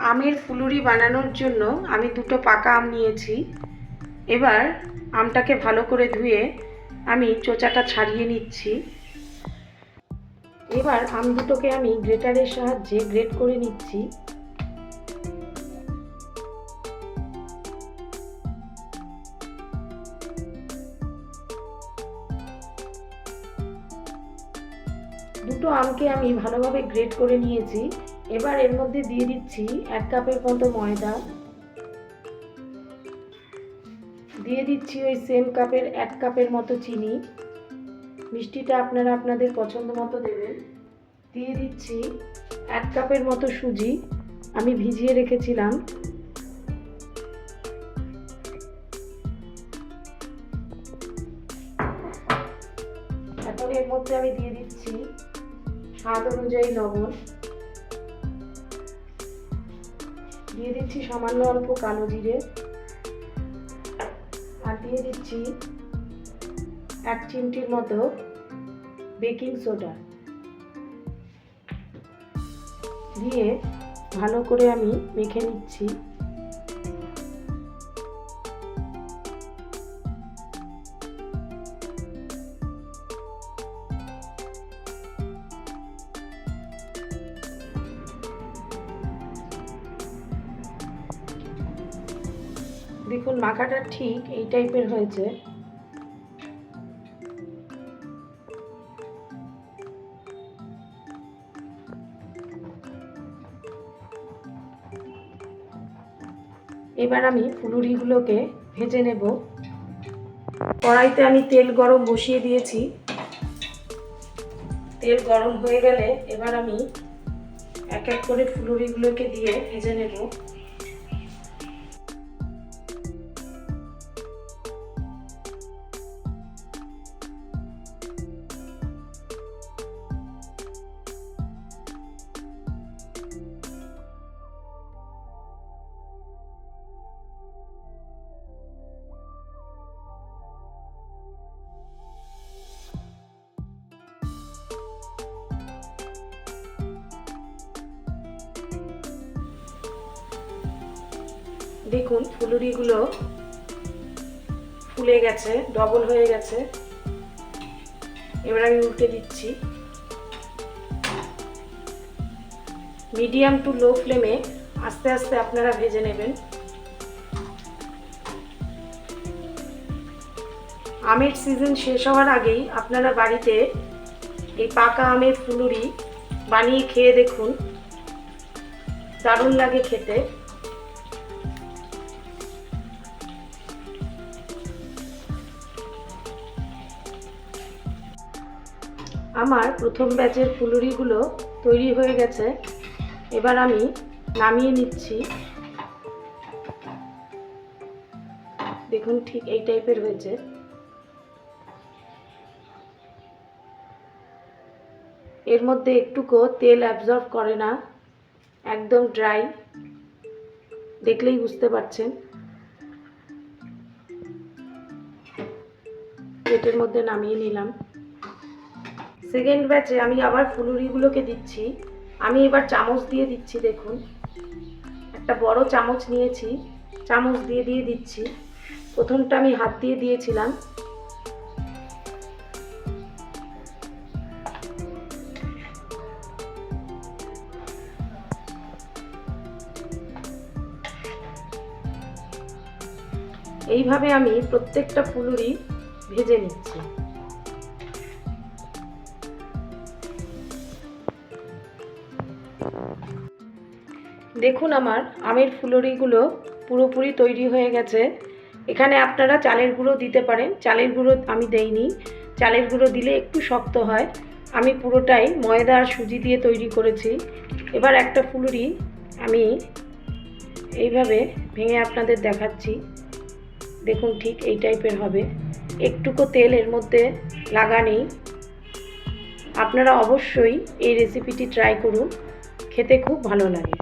আমের ফুলুরি বানানোর জন্য আমি দুটো পাকা আম নিয়েছি। এবার আমটাকে ভালো করে ধুয়ে আমি চোচাটা ছাড়িয়ে নিচ্ছি। এবার আম দুটোকে আমি গ্রেটারের সাহায্যে গ্রেট করে নিচ্ছি। দুটো আমকে আমি ভালোভাবে গ্রেট করে নিয়েছি। এবার এর মধ্যে দিয়ে দিচ্ছি 1 কাপের মতো ময়দা, দিয়ে দিচ্ছি ওই সেম কাপের 1 কাপের মতো চিনি, মিষ্টিটা আপনারা আপনাদের পছন্দ মতো দেবেন। দিয়ে দিচ্ছি 1 কাপের মতো সুজি, আমি ভিজিয়ে রেখেছিলাম। এখন এর মধ্যে আমি দিয়ে দিচ্ছি স্বাদ অনুযায়ী লবণ, দিয়ে দিচ্ছি সামান্য অল্প কালো জিরে, আর দিয়ে দিচ্ছি 1 চিমটির মতো বেকিং সোডা। দিয়ে ভালো করে আমি মেখে নিচ্ছি। দেখুন মাখাটা ঠিক এই টাইপের হয়েছে। এবার আমি ফুলুরিগুলোকে ভেজে নেব। কড়াইতে আমি তেল গরম বসিয়ে দিয়েছি। তেল গরম হয়ে গেলে এবার আমি এক এক করে ফুলুরিগুলোকে দিয়ে ভেজে নেব। দেখুন ফুলুরিগুলো ফুলে গেছে, ডবল হয়ে গেছে। এবার আমি উল্টে দিচ্ছি। মিডিয়াম টু লো ফ্লেমে আস্তে আস্তে আপনারা ভেজে নেবেন। আমের সিজন শেষ হওয়ার আগেই আপনারা বাড়িতে এই পাকা আমের ফুলুরি বানিয়ে খেয়ে দেখুন, দারুণ লাগে খেতে। আমার প্রথম ব্যাচের ফুলুরিগুলো তৈরি হয়ে গেছে। এবার আমি নামিয়ে নিচ্ছি। দেখুন ঠিক এই টাইপের হয়েছে। এর মধ্যে একটুকু তেল অ্যাবজর্ব করে না, একদম ড্রাই, দেখলেই বুঝতে পারছেন। প্লেটের মধ্যে নামিয়ে নিলাম। সেকেন্ড ব্যাচে আমি আবার ফুলুরিগুলোকে দিচ্ছি। আমি এবার চামচ দিয়ে দিচ্ছি। দেখুন একটা বড় চামচ নিয়েছি, চামচ দিয়ে দিয়ে দিচ্ছি। প্রথমটা আমি হাত দিয়ে দিয়েছিলাম। এইভাবে আমি প্রত্যেকটা ফুলুরি ভেজে নিচ্ছি। দেখুন আমার আমের ফুলুরিগুলো পুরোপুরি তৈরি হয়ে গেছে। এখানে আপনারা চালের গুঁড়ো দিতে পারেন, চালের গুঁড়ো আমি দেইনি। চালের গুঁড়ো দিলে একটু শক্ত হয়। আমি পুরোটাই ময়দা আর সুজি দিয়ে তৈরি করেছি। এবার একটা ফুলুরি আমি এইভাবে ভেঙে আপনাদের দেখাচ্ছি। দেখুন ঠিক এই টাইপের হবে, একটুকু তেল এর মধ্যে লাগা নেই। আপনারা অবশ্যই এই রেসিপিটি ট্রাই করুন, খেতে খুব ভালো লাগে।